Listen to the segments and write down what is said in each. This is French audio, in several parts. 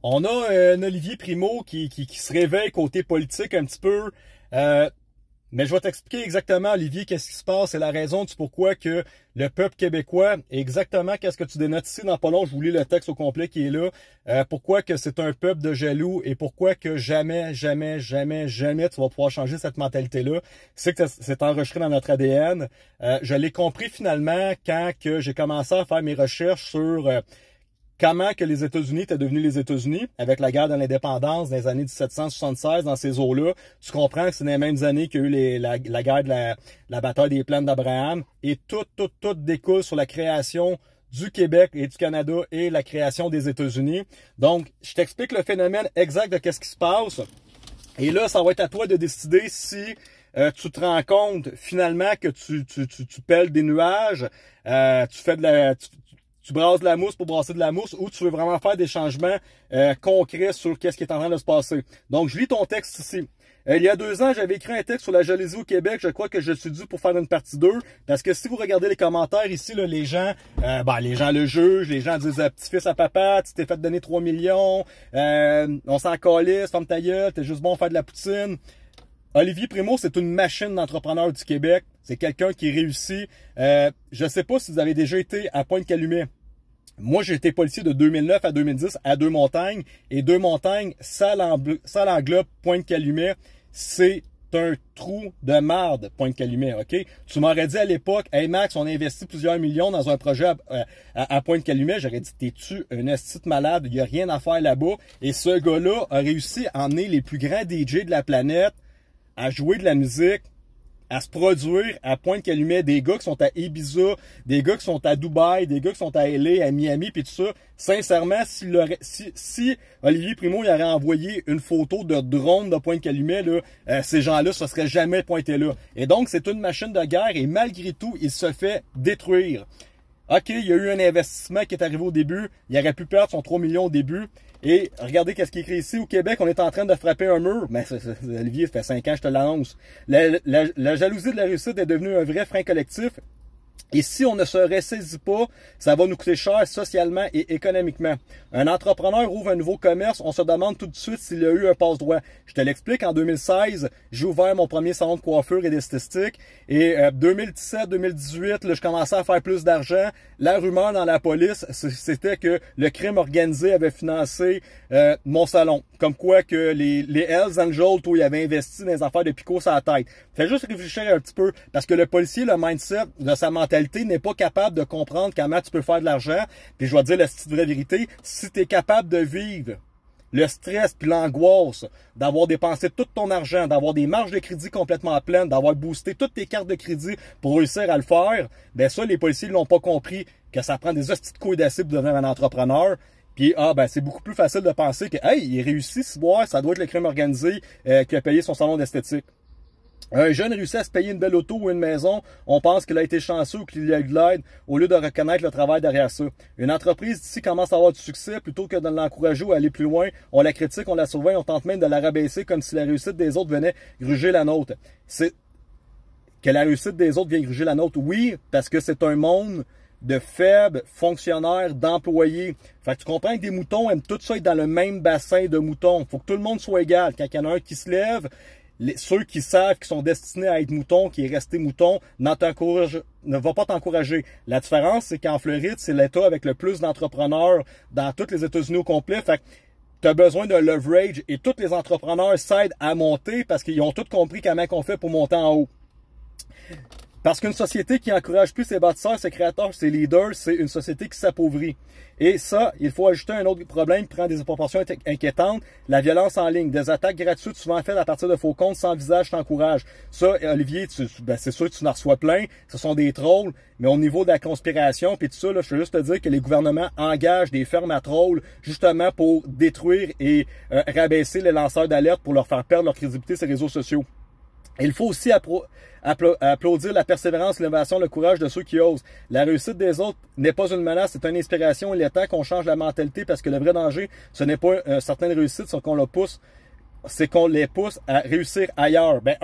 On a un Olivier Primo qui se réveille côté politique un petit peu. Mais je vais t'expliquer exactement, Olivier, qu'est-ce qui se passe et la raison du pourquoi que le peuple québécois, exactement qu'est-ce que tu dénotes ici dans pas long, je vous lis le texte au complet qui est là, pourquoi que c'est un peuple de jaloux et pourquoi que jamais tu vas pouvoir changer cette mentalité-là. C'est que c'est enregistré dans notre ADN. Je l'ai compris finalement quand que j'ai commencé à faire mes recherches sur comment que les États-Unis étaient devenus les États-Unis avec la guerre de l'indépendance dans les années 1776 dans ces eaux-là. Tu comprends que c'est dans les mêmes années qu'il y a eu la guerre de la bataille des plaines d'Abraham et tout découle sur la création du Québec et du Canada et la création des États-Unis. Donc, je t'explique le phénomène exact de qu'est-ce qui se passe. Et là, ça va être à toi de décider si tu te rends compte finalement que tu pèles des nuages, tu fais de la... Tu brasses de la mousse pour brasser de la mousse ou tu veux vraiment faire des changements concrets sur qu'est-ce qui est en train de se passer. Donc, je lis ton texte ici. Il y a 2 ans, j'avais écrit un texte sur la jalousie au Québec. Je crois que je suis dû pour faire une partie 2. Parce que si vous regardez les commentaires ici, là, les gens le jugent, les gens disent petit-fils à papa, tu t'es fait donner 3 millions, on s'en calisse, ferme ta gueule, t'es juste bon à faire de la poutine. Olivier Primo, c'est une machine d'entrepreneur du Québec. C'est quelqu'un qui réussit. Je ne sais pas si vous avez déjà été à Pointe-Calumet. Moi, j'ai été policier de 2009 à 2010 à Deux-Montagnes. Et Deux-Montagnes, ça l'englobe Pointe-Calumet. C'est un trou de marde, Pointe-Calumet, OK? Tu m'aurais dit à l'époque, « Hey Max, on a investi plusieurs millions dans un projet à Pointe-Calumet. » J'aurais dit, « T'es-tu un esti de malade? Il n'y a rien à faire là-bas. » Et ce gars-là a réussi à emmener les plus grands DJ de la planète à jouer de la musique, à se produire à Pointe-Calumet, des gars qui sont à Ibiza, des gars qui sont à Dubaï, des gars qui sont à LA, à Miami, puis tout ça. Sincèrement, si Olivier Primo il aurait envoyé une photo de drone de Pointe-Calumet, là, ces gens-là se seraient jamais pointés là. Et donc, c'est une machine de guerre et malgré tout, il se fait détruire. OK, il y a eu un investissement qui est arrivé au début. Il aurait pu perdre son 3 millions au début. Et regardez qu'est-ce qui est écrit ici. Au Québec, on est en train de frapper un mur. Mais Olivier, ça fait 5 ans, je te l'annonce. La jalousie de la réussite est devenue un vrai frein collectif. Et si on ne se ressaisit pas, ça va nous coûter cher socialement et économiquement. Un entrepreneur ouvre un nouveau commerce, on se demande tout de suite s'il a eu un passe-droit. Je te l'explique, en 2016, j'ai ouvert mon premier salon de coiffure et d'esthétique. Et 2017-2018, je commençais à faire plus d'argent. La rumeur dans la police, c'était que le crime organisé avait financé mon salon. Comme quoi que les Hells Angels, ils avaient investi dans les affaires de picot sur la tête. Fais juste réfléchir un petit peu, parce que le policier, le mindset de sa mentalité, n'est pas capable de comprendre comment tu peux faire de l'argent. Puis je vais te dire la vraie vérité, si tu es capable de vivre le stress puis l'angoisse d'avoir dépensé tout ton argent, d'avoir des marges de crédit complètement pleines, d'avoir boosté toutes tes cartes de crédit pour réussir à le faire, ben ça, les policiers ne l'ont pas compris, que ça prend des hosties de couilles d'acier pour devenir un entrepreneur. Puis, c'est beaucoup plus facile de penser que, hey, il réussit, ça doit être le crime organisé qui a payé son salon d'esthétique. Un jeune réussit à se payer une belle auto ou une maison, on pense qu'il a été chanceux ou qu'il a eu de l'aide, au lieu de reconnaître le travail derrière ça. Une entreprise d'ici commence à avoir du succès, plutôt que de l'encourager ou aller plus loin, on la critique, on la surveille, on tente même de la rabaisser comme si la réussite des autres venait gruger la nôtre. C'est que la réussite des autres vient gruger la nôtre, oui, parce que c'est un monde de faibles fonctionnaires, d'employés. Fait que tu comprends que des moutons aiment tout ça être dans le même bassin de moutons. Faut que tout le monde soit égal. Quand il y en a un qui se lève, ceux qui savent qu'ils sont destinés à être moutons, qui est resté mouton, ne va pas t'encourager. La différence, c'est qu'en Floride, c'est l'État avec le plus d'entrepreneurs dans tous les États-Unis au complet. Fait que tu as besoin de leverage et tous les entrepreneurs s'aident à monter parce qu'ils ont tous compris comment on fait pour monter en haut. Parce qu'une société qui encourage plus ses bâtisseurs, ses créateurs, ses leaders, c'est une société qui s'appauvrit. Et ça, il faut ajouter un autre problème qui prend des proportions inquiétantes, la violence en ligne. Des attaques gratuites souvent faites à partir de faux comptes sans visage t'encourage. Ça, Olivier, c'est sûr que tu en reçois plein, ce sont des trolls, mais au niveau de la conspiration puis tout ça, là, je veux juste te dire que les gouvernements engagent des fermes à trolls justement pour détruire et rabaisser les lanceurs d'alerte pour leur faire perdre leur crédibilité sur les réseaux sociaux. Il faut aussi applaudir la persévérance, l'innovation, le courage de ceux qui osent. La réussite des autres n'est pas une menace, c'est une inspiration. Il est temps qu'on change la mentalité parce que le vrai danger, ce n'est pas certaines réussites, c'est qu'on les pousse à réussir ailleurs. Ben,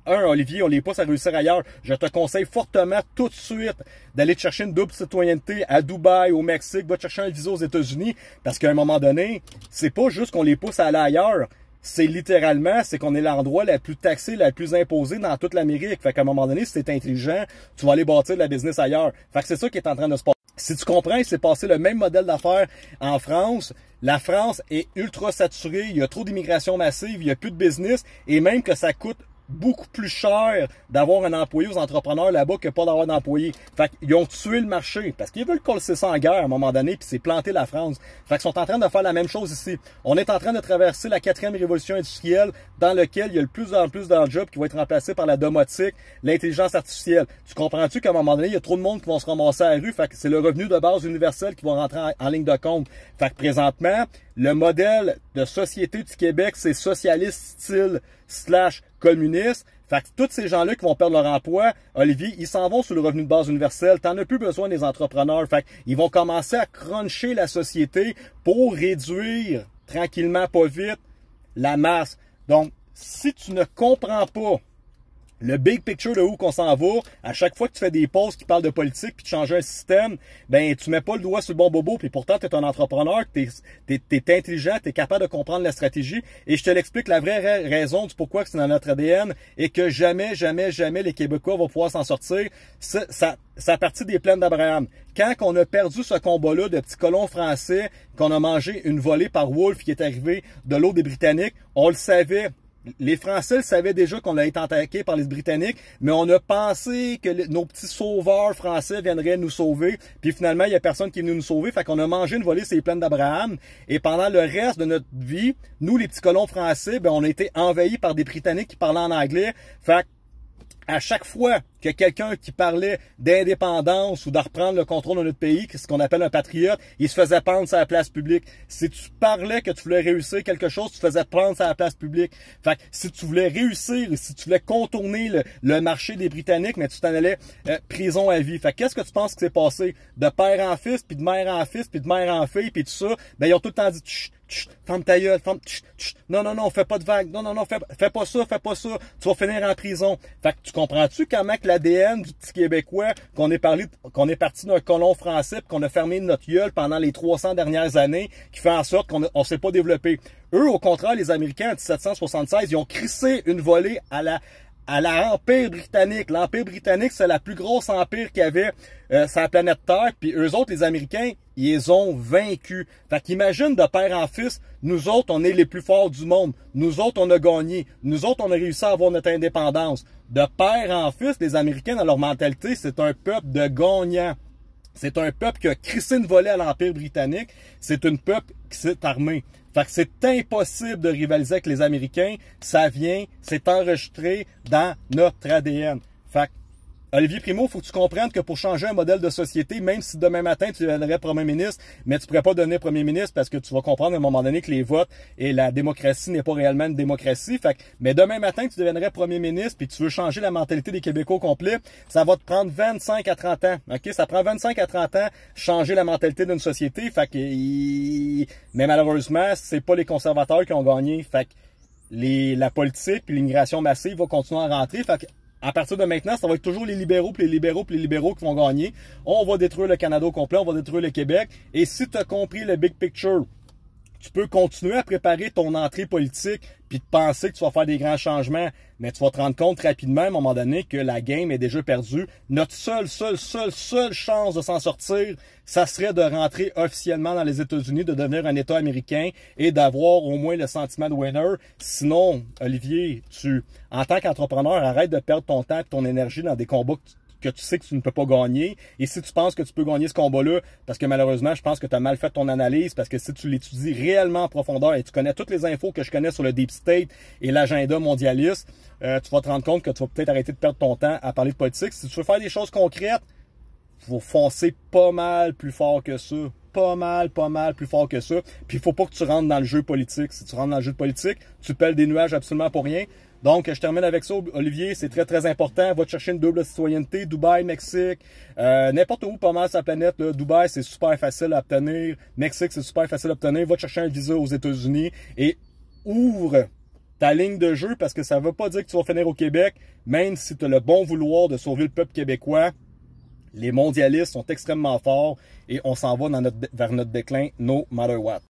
Olivier, on les pousse à réussir ailleurs. Je te conseille fortement tout de suite d'aller te chercher une double citoyenneté à Dubaï, au Mexique, va te chercher un visa aux États-Unis, parce qu'à un moment donné, c'est pas juste qu'on les pousse à aller ailleurs. C'est littéralement, c'est qu'on est l'endroit le plus taxé, le plus imposé dans toute l'Amérique. Fait qu'à un moment donné, si t'es intelligent, tu vas aller bâtir de la business ailleurs. Fait que c'est ça qui est en train de se passer. Si tu comprends, il s'est passé le même modèle d'affaires en France. La France est ultra saturée, il y a trop d'immigration massive, il y a plus de business, et même que ça coûte beaucoup plus cher d'avoir un employé aux entrepreneurs là-bas que pas d'avoir d'employé. Fait qu'ils ont tué le marché parce qu'ils veulent coller ça en guerre à un moment donné puis c'est planter la France. Fait qu'ils sont en train de faire la même chose ici. On est en train de traverser la 4e révolution industrielle dans laquelle il y a de plus en plus de jobs qui vont être remplacés par la domotique, l'intelligence artificielle. Tu comprends-tu qu'à un moment donné, il y a trop de monde qui vont se ramasser à la rue. Fait que c'est le revenu de base universel qui va rentrer en ligne de compte. Fait que présentement, le modèle de société du Québec, c'est socialiste style / communiste. Fait que tous ces gens-là qui vont perdre leur emploi, Olivier, ils s'en vont sur le revenu de base universel. T'en as plus besoin des entrepreneurs. Fait qu'ils vont commencer à cruncher la société pour réduire tranquillement, pas vite, la masse. Donc, si tu ne comprends pas le big picture de où qu'on s'en va, à chaque fois que tu fais des posts qui parlent de politique puis tu changes un système, ben tu mets pas le doigt sur le bon bobo, puis pourtant tu es un entrepreneur, t'es intelligent, tu es capable de comprendre la stratégie, et je te l'explique la vraie raison du pourquoi c'est dans notre ADN, et que jamais les Québécois vont pouvoir s'en sortir. Ça a parti des plaines d'Abraham. Quand on a perdu ce combat-là de petits colons français, qu'on a mangé une volée par Wolfe qui est arrivé de l'eau des Britanniques, on le savait. Les Français savaient déjà qu'on allait être attaqué par les Britanniques, mais on a pensé que nos petits sauveurs français viendraient nous sauver. Puis finalement, il n'y a personne qui est venu nous sauver. Fait qu'on a mangé une volée sur les plaines d'Abraham. Et pendant le reste de notre vie, nous, les petits colons français, ben, on a été envahis par des Britanniques qui parlaient en anglais. Fait à chaque fois que quelqu'un qui parlait d'indépendance ou de reprendre le contrôle de notre pays, ce qu'on appelle un patriote, il se faisait prendre sur la place publique. Si tu parlais que tu voulais réussir quelque chose, tu te faisais prendre sur la place publique. Fait que si tu voulais réussir, si tu voulais contourner le marché des Britanniques, mais tu t'en allais prison à vie. Fait que qu'est-ce que tu penses qui s'est passé? De père en fils, puis de mère en fils, puis de mère en fille, puis tout ça, ben ils ont tout le temps dit ferme ta gueule, non, fais pas de vagues, non, fais pas ça, tu vas finir en prison. Fait que tu comprends-tu comment que l'ADN du petit Québécois, qu'on est parti d'un colon français, puis qu'on a fermé notre gueule pendant les 300 dernières années, qui fait en sorte qu'on s'est pas développé. Eux, au contraire, les Américains, en 1776, ils ont crissé une volée à l'Empire britannique. L'Empire britannique, c'est la plus grosse empire qu'il y avait sur la planète Terre. Puis eux autres, les Américains, ils les ont vaincus. Fait qu'imagine de père en fils, nous autres, on est les plus forts du monde. Nous autres, on a gagné. Nous autres, on a réussi à avoir notre indépendance. De père en fils, les Américains, dans leur mentalité, c'est un peuple de gagnants. C'est un peuple qui a crissé une volée à l'Empire britannique. C'est un peuple qui s'est armé. Fait que c'est impossible de rivaliser avec les Américains. Ça vient, c'est enregistré dans notre ADN. Fait que, Olivier Primo, il faut que tu comprennes que pour changer un modèle de société, même si demain matin tu deviendrais premier ministre, mais tu pourrais pas devenir premier ministre parce que tu vas comprendre à un moment donné que les votes et la démocratie n'est pas réellement une démocratie. Fait que, mais demain matin tu deviendrais premier ministre puis tu veux changer la mentalité des Québécois au complet, ça va te prendre 25 à 30 ans. OK? Ça prend 25 à 30 ans changer la mentalité d'une société. Fait que, mais malheureusement, c'est pas les conservateurs qui ont gagné. Fait que la politique puis l'immigration massive va continuer à rentrer. Fait que, à partir de maintenant, ça va être toujours les libéraux, puis les libéraux, puis les libéraux qui vont gagner. On va détruire le Canada au complet, on va détruire le Québec. Et si tu as compris le big picture, tu peux continuer à préparer ton entrée politique puis de penser que tu vas faire des grands changements, mais tu vas te rendre compte rapidement à un moment donné que la game est déjà perdue. Notre seule chance de s'en sortir, ça serait de rentrer officiellement dans les États-Unis, de devenir un État américain et d'avoir au moins le sentiment de winner. Sinon, Olivier, en tant qu'entrepreneur, arrête de perdre ton temps et ton énergie dans des combats que tu sais que tu ne peux pas gagner. Et si tu penses que tu peux gagner ce combat-là, parce que malheureusement, je pense que tu as mal fait ton analyse, parce que si tu l'étudies réellement en profondeur et tu connais toutes les infos que je connais sur le Deep State et l'agenda mondialiste, tu vas te rendre compte que tu vas peut-être arrêter de perdre ton temps à parler de politique. Si tu veux faire des choses concrètes, il faut foncer pas mal plus fort que ça. Pas mal plus fort que ça. Puis il faut pas que tu rentres dans le jeu politique. Si tu rentres dans le jeu politique, tu pèles des nuages absolument pour rien. Donc, je termine avec ça, Olivier, c'est très important. Va te chercher une double citoyenneté, Dubaï, Mexique, n'importe où pas mal sur la planète. Là. Dubaï, c'est super facile à obtenir. Mexique, c'est super facile à obtenir. Va te chercher un visa aux États-Unis et ouvre ta ligne de jeu, parce que ça ne veut pas dire que tu vas finir au Québec, même si tu as le bon vouloir de sauver le peuple québécois. Les mondialistes sont extrêmement forts et on s'en va vers notre déclin no matter what.